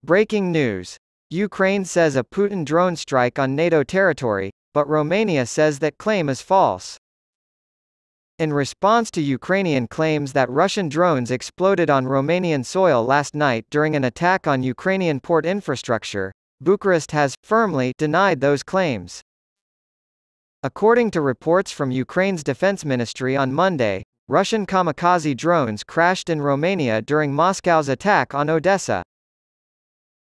Breaking news. Ukraine says a Putin drone strike on NATO territory, but Romania says that claim is false. In response to Ukrainian claims that Russian drones exploded on Romanian soil last night during an attack on Ukrainian port infrastructure, Bucharest has firmly denied those claims. According to reports from Ukraine's defense ministry on Monday, Russian kamikaze drones crashed in Romania during Moscow's attack on Odessa.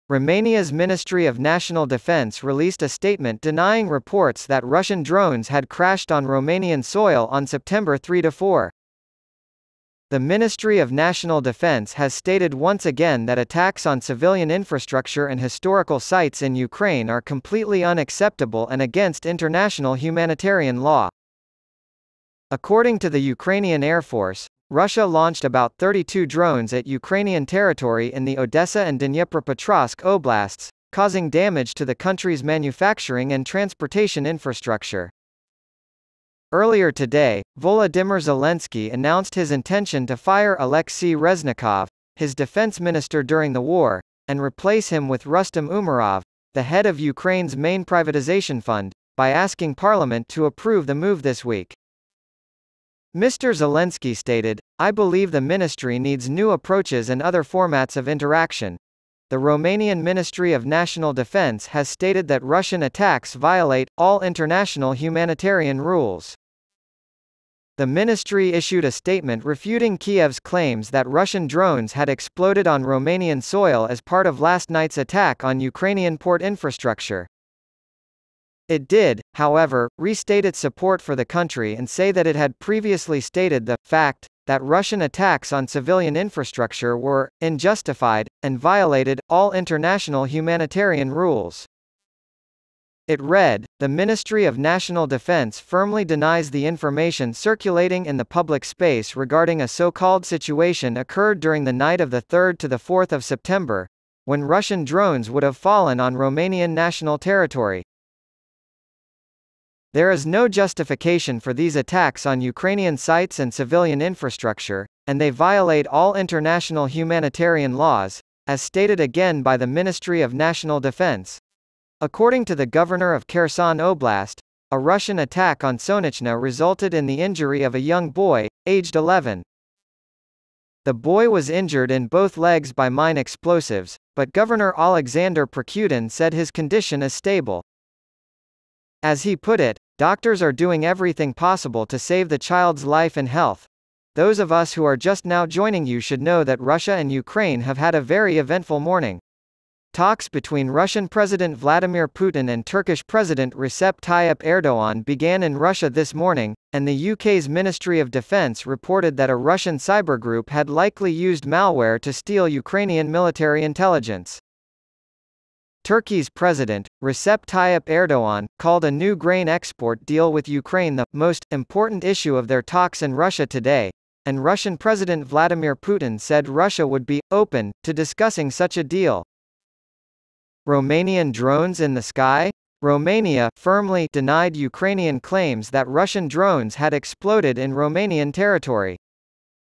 Romania's Ministry of National Defense released a statement denying reports that Russian drones had crashed on Romanian soil on September 3–4. The Ministry of National Defense has stated once again that attacks on civilian infrastructure and historical sites in Ukraine are completely unacceptable and against international humanitarian law. According to the Ukrainian Air Force, Russia launched about 32 drones at Ukrainian territory in the Odessa and Dnipropetrovsk oblasts, causing damage to the country's manufacturing and transportation infrastructure. Earlier today, Volodymyr Zelensky announced his intention to fire Alexei Reznikov, his defense minister during the war, and replace him with Rustem Umerov, the head of Ukraine's main privatization fund, by asking parliament to approve the move this week. Mr. Zelensky stated, "I believe the ministry needs new approaches and other formats of interaction." The Romanian Ministry of National Defense has stated that Russian attacks violate all international humanitarian rules. The ministry issued a statement refuting Kiev's claims that Russian drones had exploded on Romanian soil as part of last night's attack on Ukrainian port infrastructure. It did, however, restate its support for the country and say that it had previously stated the fact that Russian attacks on civilian infrastructure were unjustified and violated all international humanitarian rules. It read, "The Ministry of National Defense firmly denies the information circulating in the public space regarding a so-called situation occurred during the night of the 3rd to the 4th of September, when Russian drones would have fallen on Romanian national territory. There is no justification for these attacks on Ukrainian sites and civilian infrastructure, and they violate all international humanitarian laws, as stated again by the Ministry of National Defense." According to the governor of Kherson Oblast, a Russian attack on Sonichna resulted in the injury of a young boy, aged 11. The boy was injured in both legs by mine explosives, but Governor Alexander Prokudin said his condition is stable. As he put it, "Doctors are doing everything possible to save the child's life and health. Those of us who are just now joining you should know that Russia and Ukraine have had a very eventful morning." Talks between Russian President Vladimir Putin and Turkish President Recep Tayyip Erdogan began in Russia this morning, and the UK's Ministry of Defense reported that a Russian cyber group had likely used malware to steal Ukrainian military intelligence. Turkey's President, Recep Tayyip Erdogan, called a new grain export deal with Ukraine the most important issue of their talks in Russia today, and Russian President Vladimir Putin said Russia would be open to discussing such a deal. Romanian drones in the sky? Romania firmly denied Ukrainian claims that Russian drones had exploded in Romanian territory.